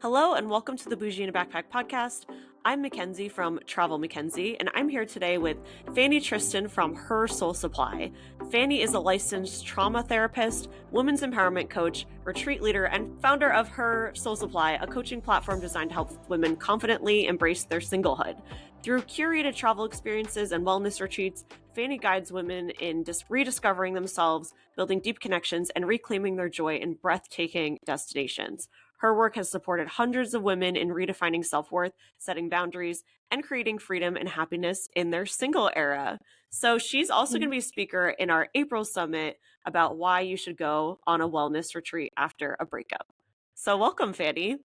Hello and welcome to the Bougie in a Backpack podcast. I'm Mackenzie from Travel Mackenzie, and I'm here today with Fanny Tristan from Her Soul Supply. Fanny is a licensed trauma therapist, women's empowerment coach, retreat leader, and founder of Her Soul Supply, a coaching platform designed to help women confidently embrace their singlehood. Through curated travel experiences and wellness retreats, Fanny guides women in rediscovering themselves, building deep connections, and reclaiming their joy in breathtaking destinations. Her work has supported hundreds of women in redefining self-worth, setting boundaries, and creating freedom and happiness in their single era. So she's also going to be a speaker in our April summit about why you should go on a wellness retreat after a breakup. So welcome, Fanny.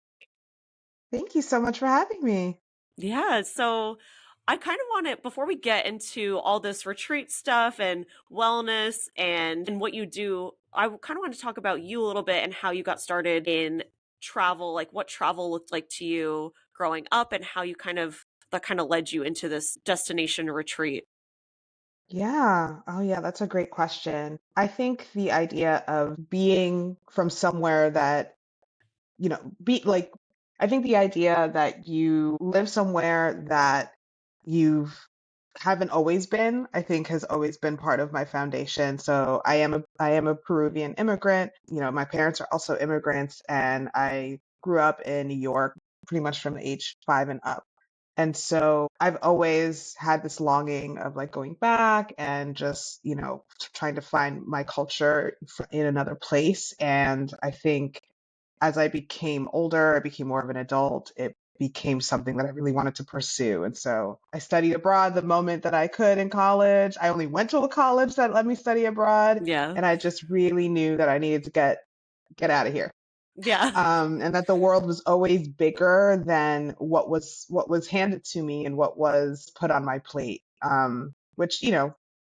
Thank you so much for having me. Yeah, so I kind of want to, before we get into all this retreat stuff and wellness and what you do, I kind of want to talk about you a little bit and how you got started in travel, like what travel looked like to you growing up and how you that kind of led you into this destination retreat. Yeah. Oh, yeah, that's a great question. I think the idea of being from somewhere that, be like, I think the idea that you live somewhere that you've haven't always been, I think has always been part of my foundation. So I am a Peruvian immigrant. My parents are also immigrants, and I grew up in New York pretty much from age 5 and up. And so I've always had this longing of like going back and just, trying to find my culture in another place. And I think as I became older, I became more of an adult, it became something that I really wanted to pursue. And so I studied abroad the moment that I could in college. I only went to a college that let me study abroad. Yeah. And I just really knew that I needed to get out of here. Yeah. And that the world was always bigger than what was handed to me and what was put on my plate. Which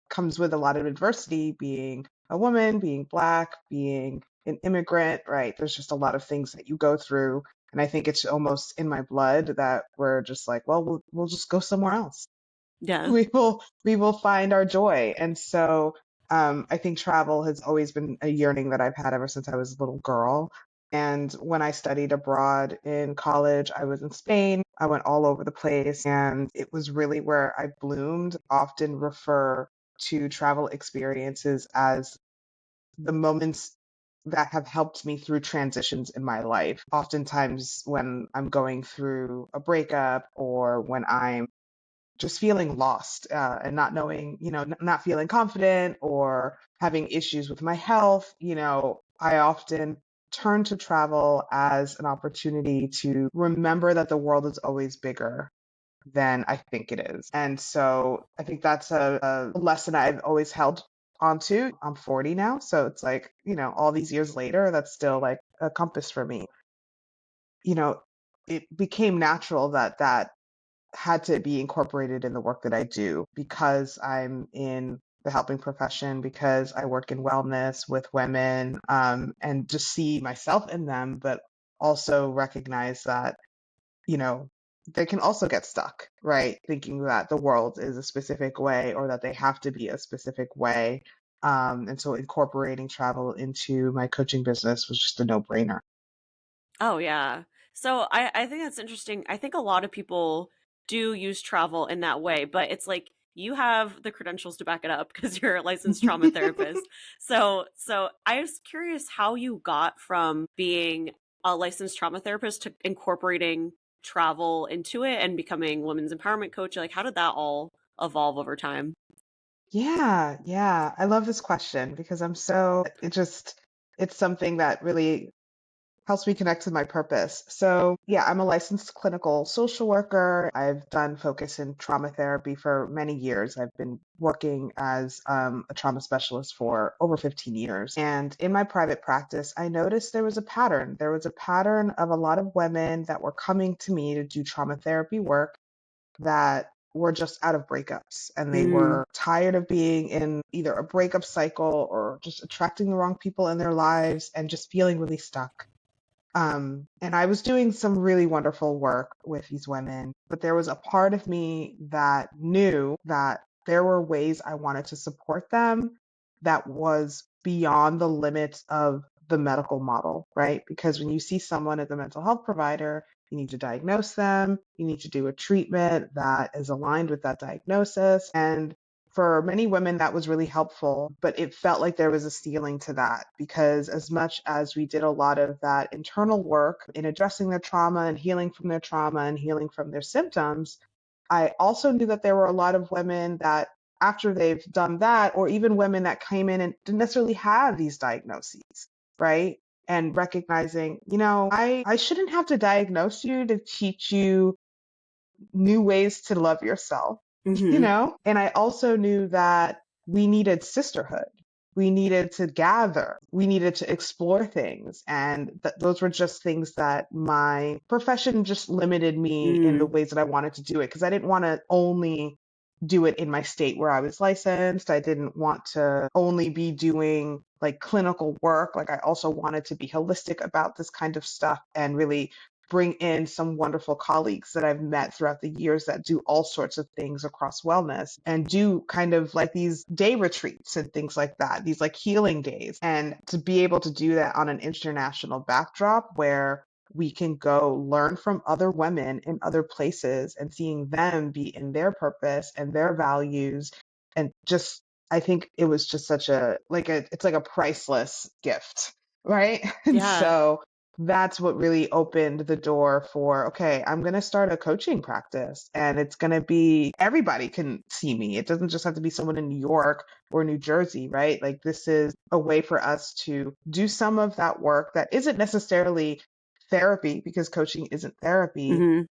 comes with a lot of adversity, being a woman, being Black, being an immigrant, right? There's just a lot of things that you go through, and I think it's almost in my blood that we're just like, well, we'll just go somewhere else. Yeah. We will find our joy. And so I think travel has always been a yearning that I've had ever since I was a little girl. And when I studied abroad in college, I was in Spain. I went all over the place, and it was really where I bloomed. Often refer to travel experiences as the moments that have helped me through transitions in my life. Oftentimes, when I'm going through a breakup or when I'm just feeling lost and not knowing, not feeling confident or having issues with my health, I often turn to travel as an opportunity to remember that the world is always bigger than I think it is. And so I think that's a lesson I've always held onto. I'm 40 now. So it's like, all these years later, that's still like a compass for me. You know, it became natural that had to be incorporated in the work that I do because I'm in the helping profession, because I work in wellness with women, and just see myself in them, but also recognize that, you know, they can also get stuck, right? Thinking that the world is a specific way or that they have to be a specific way. And so incorporating travel into my coaching business was just a no-brainer. Oh yeah. So I think that's interesting. I think a lot of people do use travel in that way, but it's like you have the credentials to back it up because you're a licensed trauma therapist. So I was curious how you got from being a licensed trauma therapist to incorporating travel into it and becoming women's empowerment coach. Like how did that all evolve over time? Yeah, yeah. I love this question because it's something that really helps me connect to my purpose. So, yeah, I'm a licensed clinical social worker. I've done focus in trauma therapy for many years. I've been working as a trauma specialist for over 15 years. And in my private practice, I noticed there was a pattern. There was a pattern of a lot of women that were coming to me to do trauma therapy work that were just out of breakups, and they Mm, were tired of being in either a breakup cycle or just attracting the wrong people in their lives and just feeling really stuck. And I was doing some really wonderful work with these women, but there was a part of me that knew that there were ways I wanted to support them that was beyond the limits of the medical model, right? Because when you see someone as a mental health provider, you need to diagnose them, you need to do a treatment that is aligned with that diagnosis. And for many women, that was really helpful, but it felt like there was a ceiling to that because, as much as we did a lot of that internal work in addressing their trauma and healing from their trauma and healing from their symptoms, I also knew that there were a lot of women that, after they've done that, or even women that came in and didn't necessarily have these diagnoses, right? And recognizing, I shouldn't have to diagnose you to teach you new ways to love yourself, you Mm-hmm. know? And I also knew that we needed sisterhood. We needed to gather. We needed to explore things. And those were just things that my profession just limited me in the Mm. ways that I wanted to do it. Because I didn't want to only do it in my state where I was licensed. I didn't want to only be doing like clinical work. Like, I also wanted to be holistic about this kind of stuff and really bring in some wonderful colleagues that I've met throughout the years that do all sorts of things across wellness and do kind of like these day retreats and things like that, these like healing days. And to be able to do that on an international backdrop where we can go learn from other women in other places and seeing them be in their purpose and their values. And just, I think it was just such it's like a priceless gift, right? And Yeah. so that's what really opened the door for, okay, I'm going to start a coaching practice and it's going to be, everybody can see me. It doesn't just have to be someone in New York or New Jersey, right? Like, this is a way for us to do some of that work that isn't necessarily therapy, because coaching isn't therapy, Mm-hmm.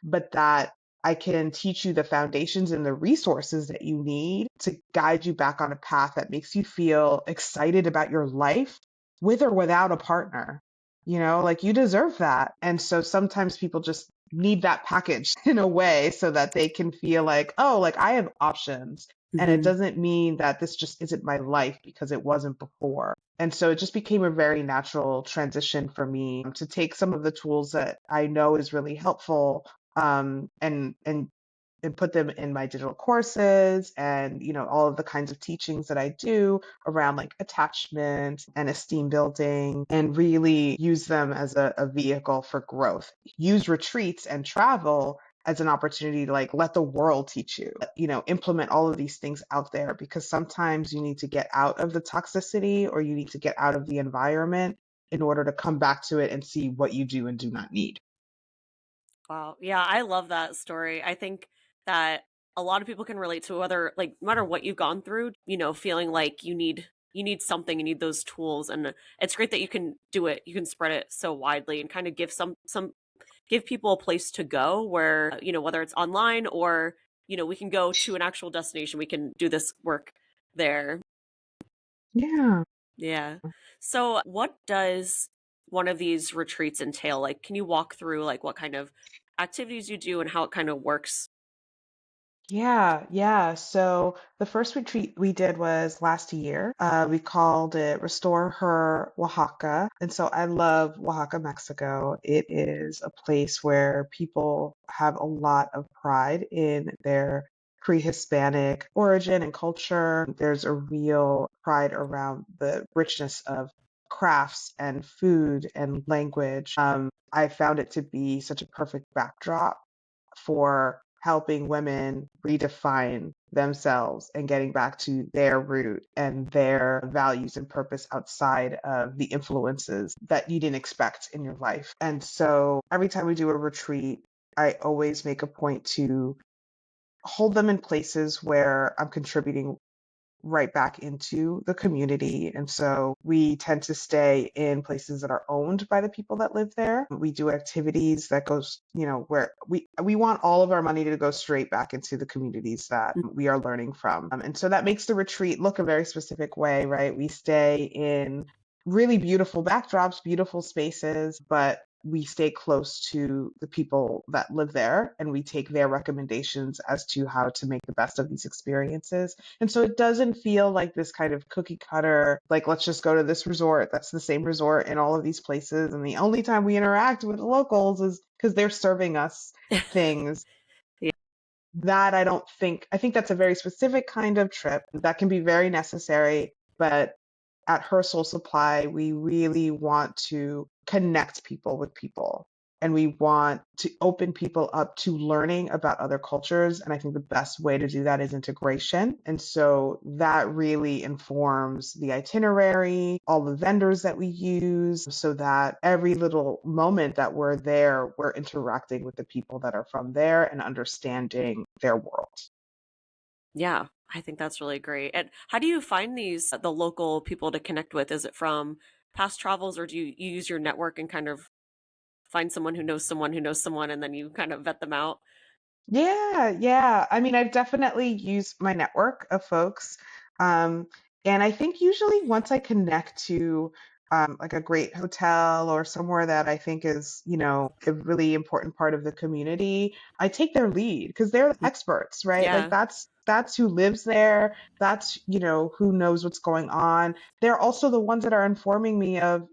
but that I can teach you the foundations and the resources that you need to guide you back on a path that makes you feel excited about your life, with or without a partner. Like, you deserve that. And so sometimes people just need that package in a way so that they can feel like, oh, like, I have options. And it Mm-hmm. doesn't mean that this just isn't my life because it wasn't before. And so it just became a very natural transition for me to take some of the tools that I know is really helpful, and put them in my digital courses, and all of the kinds of teachings that I do around like attachment and esteem building, and really use them as a vehicle for growth. Use retreats and travel as an opportunity to like let the world teach you, implement all of these things out there, because sometimes you need to get out of the toxicity, or you need to get out of the environment in order to come back to it and see what you do and do not need. Wow. Yeah, I love that story. I think that a lot of people can relate to, whether like no matter what you've gone through, feeling like you need something, you need those tools, and it's great that you can do it. You can spread it so widely and kind of give some give people a place to go where, whether it's online or, we can go to an actual destination, we can do this work there. Yeah. Yeah. So, what does one of these retreats entail? Like, can you walk through like what kind of activities you do and how it kind of works? Yeah, yeah. So the first retreat we did was last year. We called it Restore Her Oaxaca. And so I love Oaxaca, Mexico. It is a place where people have a lot of pride in their pre-Hispanic origin and culture. There's a real pride around the richness of crafts and food and language. I found it to be such a perfect backdrop for helping women redefine themselves and getting back to their root and their values and purpose outside of the influences that you didn't expect in your life. And so every time we do a retreat, I always make a point to hold them in places where I'm contributing right back into the community. And so we tend to stay in places that are owned by the people that live there. We do activities that goes, where we want all of our money to go straight back into the communities that we are learning from. And so that makes the retreat look a very specific way, right? We stay in really beautiful backdrops, beautiful spaces, but we stay close to the people that live there, and we take their recommendations as to how to make the best of these experiences. And so it doesn't feel like this kind of cookie cutter, like, let's just go to this resort. That's the same resort in all of these places. And the only time we interact with the locals is because they're serving us things. Yeah. That I think that's a very specific kind of trip that can be very necessary, but at Her Soul Supply, we really want to connect people with people. And we want to open people up to learning about other cultures. And I think the best way to do that is integration. And so that really informs the itinerary, all the vendors that we use, so that every little moment that we're there, we're interacting with the people that are from there and understanding their world. Yeah, I think that's really great. And how do you find the local people to connect with? Is it from past travels, or do you use your network and kind of find someone who knows someone who knows someone, and then you kind of vet them out? Yeah, yeah. I mean, I've definitely used my network of folks. Um, and I think usually once I connect to like a great hotel or somewhere that I think is, a really important part of the community, I take their lead because they're Mm. experts, right? Like Yeah. that's who lives there. That's, who knows what's going on. They're also the ones that are informing me of,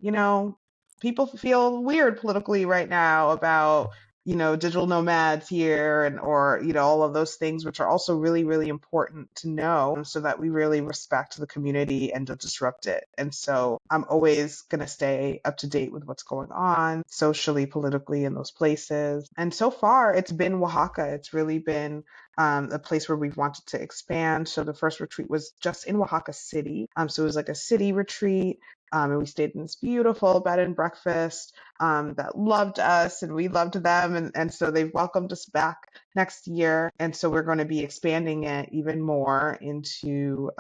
people feel weird politically right now about digital nomads here and or, all of those things, which are also really, really important to know so that we really respect the community and don't disrupt it. And so I'm always going to stay up to date with what's going on socially, politically in those places. And so far, it's been Oaxaca. It's really been a place where we've wanted to expand. So the first retreat was just in Oaxaca City. So it was like a city retreat. And we stayed in this beautiful bed and breakfast that loved us and we loved them. And so they've welcomed us back next year. And so we're going to be expanding it even more into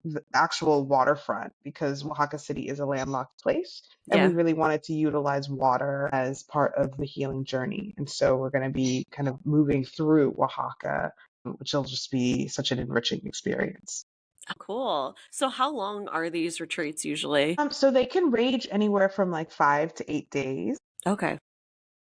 the actual waterfront because Oaxaca City is a landlocked place. And we Yeah. really wanted to utilize water as part of the healing journey. And so we're going to be kind of moving through Oaxaca, which will just be such an enriching experience. Oh, cool. So how long are these retreats usually? So they can range anywhere from like 5 to 8 days. Okay.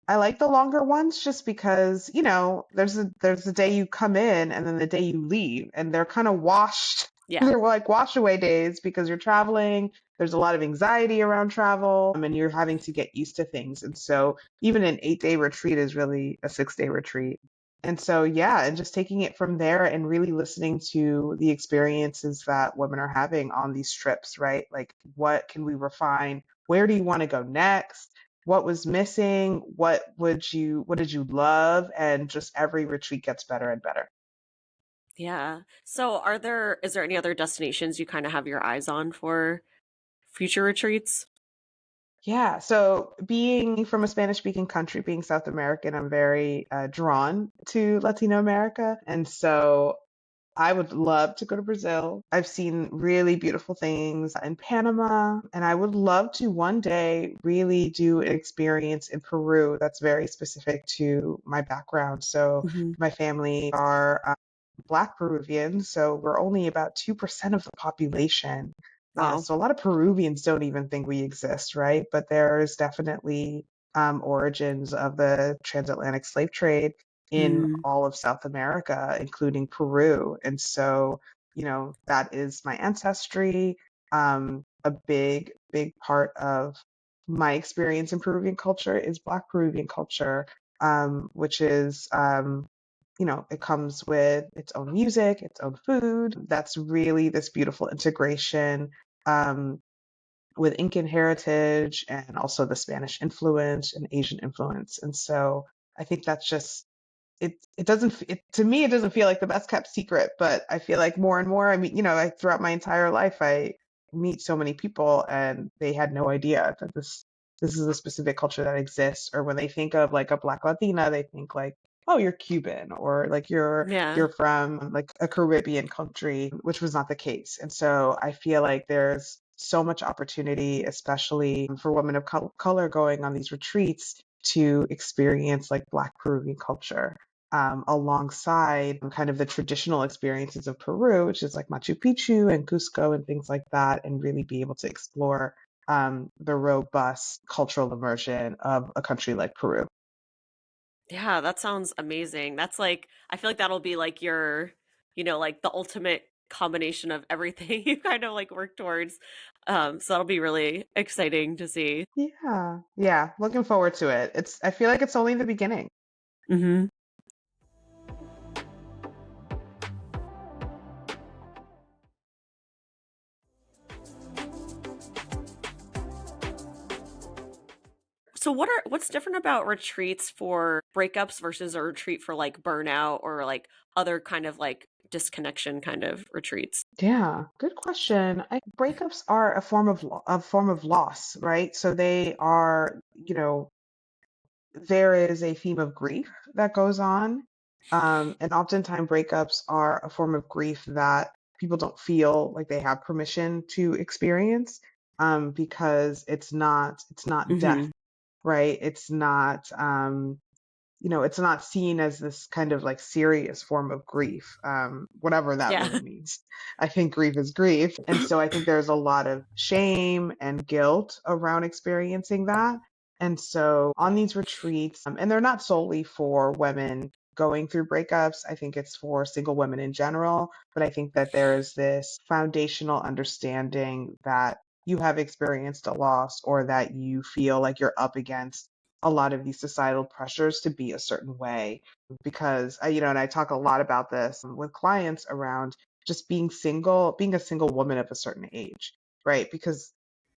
I like the longer ones just because, there's a day you come in and then the day you leave and they're kind of washed. Yeah. They're like wash away days because you're traveling. There's a lot of anxiety around travel, and you're having to get used to things. And so even an 8 day retreat is really a 6 day retreat. And so, yeah, and just taking it from there and really listening to the experiences that women are having on these trips, right? Like, what can we refine? Where do you want to go next? What was missing? What did you love? And just every retreat gets better and better. Yeah. So is there any other destinations you kind of have your eyes on for future retreats? Yeah, so being from a Spanish speaking country, being South American, I'm very drawn to Latino America. And so I would love to go to Brazil. I've seen really beautiful things in Panama, and I would love to one day really do an experience in Peru that's very specific to my background. So, Hmm. my family are Black Peruvians, so we're only about 2% of the population. Wow. So a lot of Peruvians don't even think we exist, right? But there's definitely origins of the transatlantic slave trade in Mm. all of South America, including Peru. And so, that is my ancestry. A big, big part of my experience in Peruvian culture is Black Peruvian culture, which is it comes with its own music, its own food. That's really this beautiful integration um, with Incan heritage and also the Spanish influence and Asian influence. And so I think that's just it doesn't to me it doesn't feel like the best kept secret, but I feel like more and more, I mean, throughout my entire life I meet so many people and they had no idea that this is a specific culture that exists. Or when they think of like a Black Latina, they think like, oh, you're Cuban, or like Yeah. you're from like a Caribbean country, which was not the case. And so I feel like there's so much opportunity, especially for women of color going on these retreats to experience like Black Peruvian culture alongside kind of the traditional experiences of Peru, which is like Machu Picchu and Cusco and things like that, and really be able to explore the robust cultural immersion of a country like Peru. Yeah, that sounds amazing. I feel like that'll be like like the ultimate combination of everything you kind of like work towards. So that'll be really exciting to see. Yeah, yeah, looking forward to it. I feel like it's only the beginning. Hmm. So what's different about retreats for breakups versus a retreat for like burnout or like other kind of like disconnection kind of retreats? Yeah, good question. Breakups are a form of loss, right? So they are, there is a theme of grief that goes on. And oftentimes breakups are a form of grief that people don't feel like they have permission to experience, because it's not death, Hmm. right? It's not seen as this kind of like serious form of grief, whatever that Yeah. really means. I think grief is grief. And so I think there's a lot of shame and guilt around experiencing that. And so on these retreats, and they're not solely for women going through breakups, I think it's for single women in general. But I think that there is this foundational understanding that you have experienced a loss or that you feel like you're up against a lot of these societal pressures to be a certain way. Because and I talk a lot about this with clients around just being a single woman of a certain age, right? Because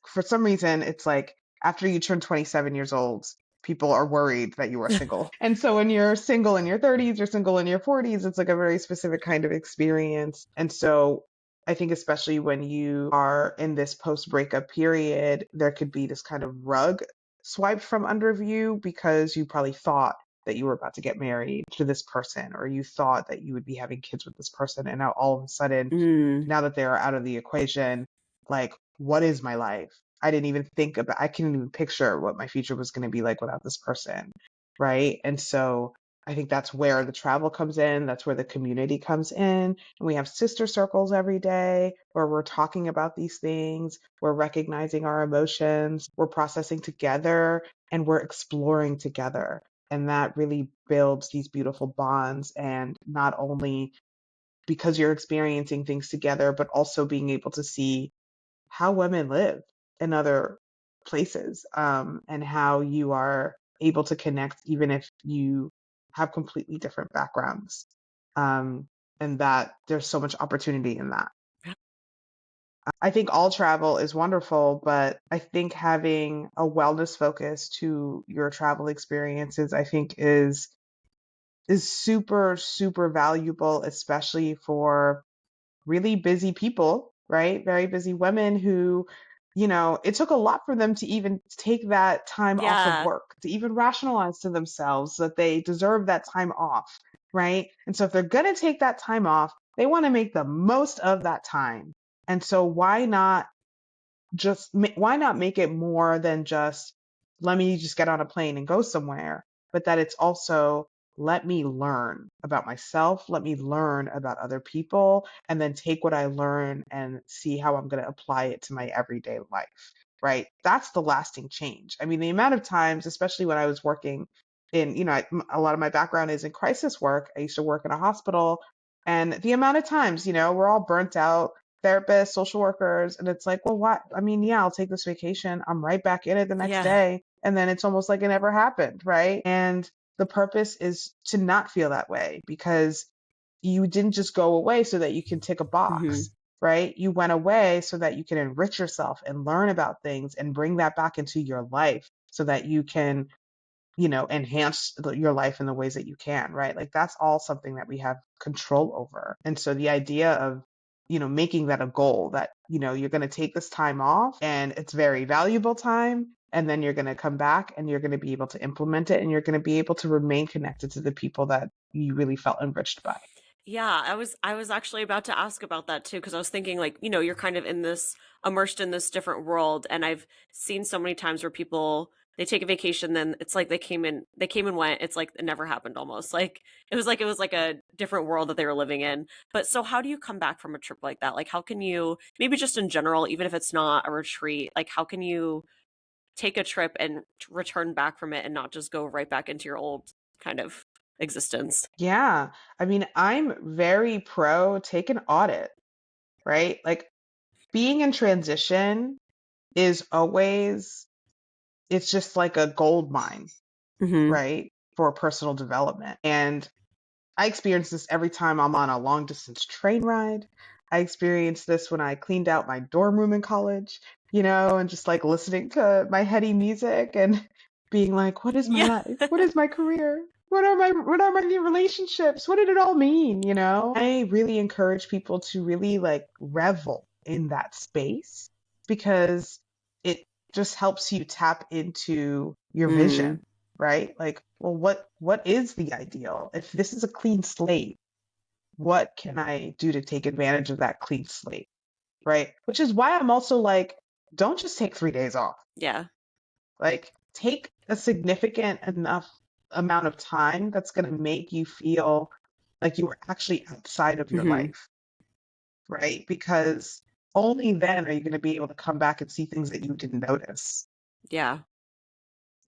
for some reason it's like after you turn 27 years old, people are worried that you are single. And so when you're single in your 30s, you're single in your 40s, it's like a very specific kind of experience. And so I think especially when you are in this post breakup period, there could be this kind of rug swiped from under you because you probably thought that you were about to get married to this person, or you thought that you would be having kids with this person. And now all of a sudden, Mm. now that they're out of the equation, like, what is my life? I couldn't even picture what my future was going to be like without this person. Right. And so I think that's where the travel comes in. That's where the community comes in. And we have sister circles every day where we're talking about these things. We're recognizing our emotions. We're processing together and we're exploring together. And that really builds these beautiful bonds. And not only because you're experiencing things together, but also being able to see how women live in other places, and how you are able to connect even if you have completely different backgrounds, um, and that there's so much opportunity in that. I think all travel is wonderful, but I think having a wellness focus to your travel experiences, I think is super, super valuable, especially for really busy people, right? Very busy women who, it took a lot for them to even take that time off of Yeah. work, to even rationalize to themselves that they deserve that time off, right? And so if they're going to take that time off, they want to make the most of that time. And so why not make it more than just let me just get on a plane and go somewhere, but that it's also let me learn about myself, let me learn about other people, and then take what I learn and see how I'm going to apply it to my everyday life, right? That's the lasting change. I mean, the amount of times, especially when I was working in, a lot of my background is in crisis work. I used to work in a hospital, and the amount of times, we're all burnt out, therapists, social workers, and it's like, well, what? I mean, yeah, I'll take this vacation. I'm right back in it the next Yeah. day. And then it's almost like it never happened, right? And the purpose is to not feel that way because you didn't just go away so that you can tick a Hmm. box, right? You went away so that you can enrich yourself and learn about things and bring that back into your life so that you can enhance your life in the ways that you can, right? Like that's all something that we have control over. And so the idea of, making that a goal that, you're going to take this time off and it's very valuable time. And then you're going to come back and you're going to be able to implement it and you're going to be able to remain connected to the people that you really felt enriched by. Yeah, I was actually about to ask about that too because I was thinking like, you're kind of in this immersed in this different world and I've seen so many times where people they take a vacation then it's like they came and went. It's like it never happened almost. Like it was like a different world that they were living in. But so how do you come back from a trip like that? Like how can you maybe just in general even if it's not a retreat, like how can you take a trip and return back from it and not just go right back into your old kind of existence? Yeah. I mean, I'm very pro take an audit, right? Like being in transition is always, it's just like a gold mine, Mhm. right? For personal development. And I experience this every time I'm on a long distance train ride. I experienced this when I cleaned out my dorm room in college, and just like listening to my heady music and being like, what is my Yeah. life? What is my career? What are my new relationships? What did it all mean? I really encourage people to really like revel in that space because it just helps you tap into your vision, Mm, right? Like, well, what is the ideal? If this is a clean slate, what can I do to take advantage of that clean slate? Right? Which is why I'm also like, don't just take 3 days off. yeah. Like, take a significant enough amount of time that's going to make you feel like you are actually outside of your Hmm. life, right? Because only then are you going to be able to come back and see things that you didn't notice. Yeah.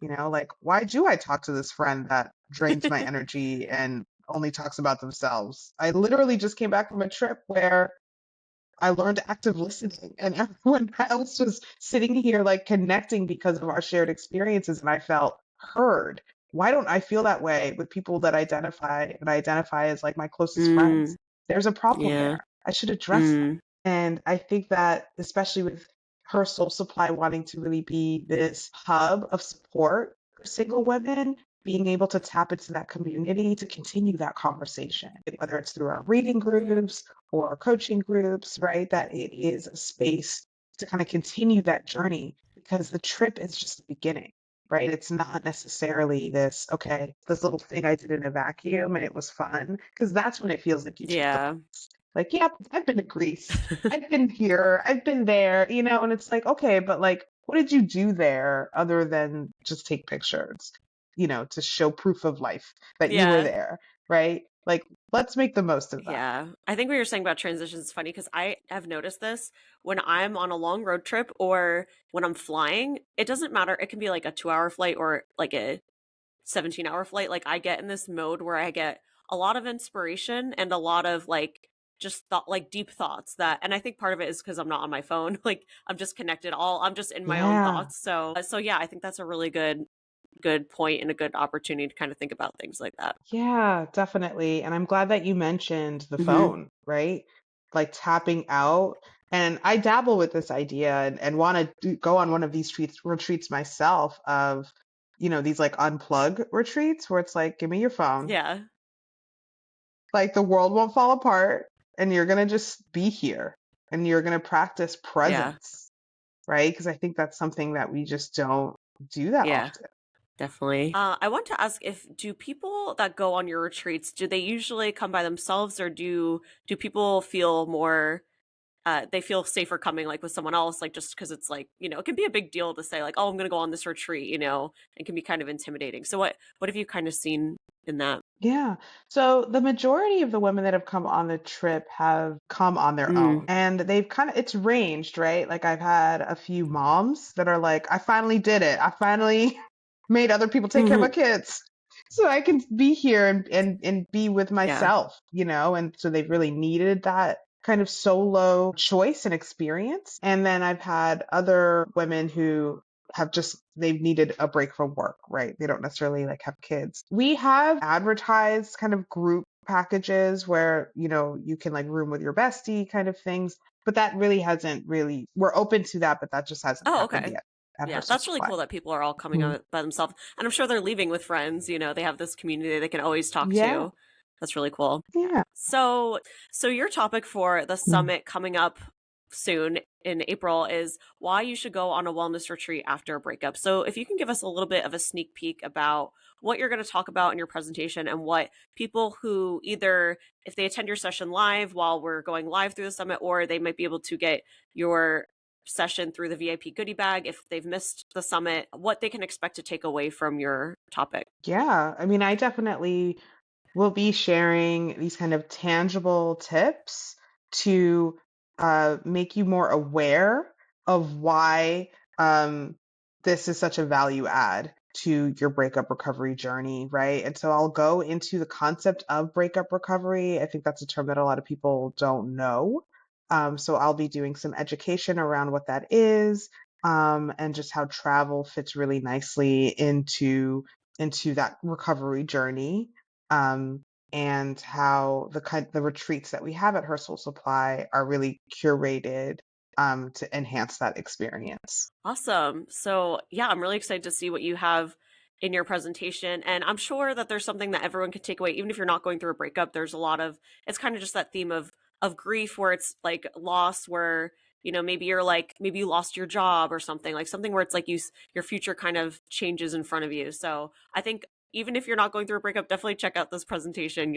Like, why do I talk to this friend that drains my energy and only talks about themselves? I literally just came back from a trip where I learned active listening, and everyone else was sitting here like connecting because of our shared experiences, and I felt heard. Why don't I feel that way with people that I identify as like my closest friends? Mm, There's a problem yeah. there. I should address that. Mm, And I think that especially with her soul supply wanting to really be this hub of support for single women, being able to tap into that community to continue that conversation, whether it's through our reading groups or coaching groups, right? That it is a space to kind of continue that journey because the trip is just the beginning, right? It's not necessarily this, okay, this little thing I did in a vacuum and it was fun, because that's when it feels like you took the yeah. bus. Like, yep, I've been to Greece. I've been here. I've been there, and it's like, okay, but like, what did you do there other than just take pictures, to show proof of life that you were Yeah. there, right? Like, let's make the most of that. Yeah. I think what you're saying about transitions is funny because I have noticed this when I'm on a long road trip or when I'm flying. It doesn't matter. It can be like a 2 hour flight or like a 17-hour flight. Like I get in this mode where I get a lot of inspiration and a lot of like just thought, like deep thoughts that, and I think part of it is because I'm not on my phone. Like I'm just connected I'm just in my own Yeah. thoughts. So yeah, I think that's a really good point and a good opportunity to kind of think about things like that. Yeah, definitely. And I'm glad that you mentioned the Hmm. phone, right? Like tapping out. And I dabble with this idea and want to go on one of these retreats myself of, these like unplug retreats where it's like, give me your phone. Yeah. Like the world won't fall apart and you're going to just be here and you're going to practice Yeah. presence, right? Because I think that's something that we just don't do that Yeah. often. Definitely. I want to ask, if do people that go on your retreats, do they usually come by themselves, or do people feel more they feel safer coming like with someone else, like just because it's like, it can be a big deal to say like, oh, I'm gonna go on this retreat, it can be kind of intimidating. So what have you kind of seen in that? Yeah. So the majority of the women that have come on the trip have come on their Mm, own. And it's ranged, right? Like I've had a few moms that are like, I finally did it. I finally made other people take care of my hmm. kids. So I can be here and be with Yeah. myself, and so they've really needed that kind of solo choice and experience. And then I've had other women who they've needed a break from work, right? They don't necessarily like have kids. We have advertised kind of group packages where, you can like room with your bestie kind of things, but that really hasn't really, we're open to that, but that just hasn't Oh, happened okay. yet at her Yeah, that's really supply. cool that people are all coming Mhm. on it by themselves, and I'm sure they're leaving with friends. They have this community they can always talk Yeah. to. That's really cool. Yeah. So your topic for the Mm. summit coming up soon in April is why you should go on a wellness retreat after a breakup. So if you can give us a little bit of a sneak peek about what you're going to talk about in your presentation and what people who either if they attend your session live while we're going live through the summit, or they might be able to get your session through the VIP goodie bag if they've missed the summit, what they can expect to take away from your topic. Yeah. I mean, I definitely we'll be sharing these kind of tangible tips to make you more aware of why this is such a value add to your breakup recovery journey, right? And so I'll go into the concept of breakup recovery. I think that's a term that a lot of people don't know. So I'll be doing some education around what that is, and just how travel fits really nicely into that recovery journey, and how the retreats that we have at Her Soul Supply are really curated to enhance that experience. Awesome. So, yeah, I'm really excited to see what you have in your presentation. And I'm sure that there's something that everyone could take away, even if you're not going through a breakup. There's a lot of, it's kind of just that theme of grief where it's like loss, where, you know, maybe you're like, maybe you lost your job or something, like something where it's like your future kind of changes in front of you. So I think even if you're not going through a breakup, definitely check out this presentation.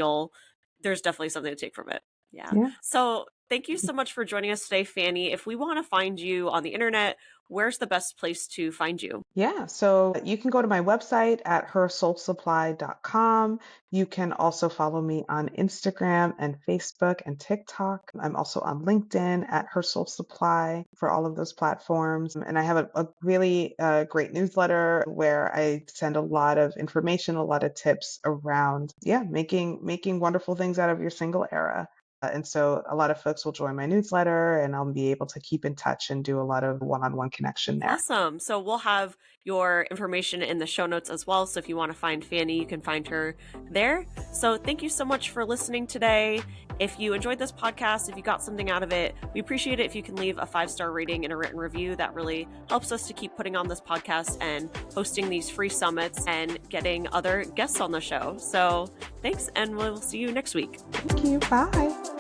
There's definitely something to take from it. Yeah. Yeah. So thank you so much for joining us today, Fanny. If we want to find you on the internet, where's the best place to find you? Yeah, so you can go to my website at hersoulsupply.com. You can also follow me on Instagram and Facebook and TikTok. I'm also on LinkedIn at Her Soul Supply for all of those platforms. And I have a really great newsletter where I send a lot of information, a lot of tips around, making wonderful things out of your single era. And so a lot of folks will join my newsletter and I'll be able to keep in touch and do a lot of one-on-one connection there. Awesome. So we'll have your information in the show notes as well. So if you want to find Fanny, you can find her there. So thank you so much for listening today. If you enjoyed this podcast, if you got something out of it, we appreciate it if you can leave a 5-star rating and a written review. That really helps us to keep putting on this podcast and hosting these free summits and getting other guests on the show. So thanks, and we'll see you next week. Thank you. Bye.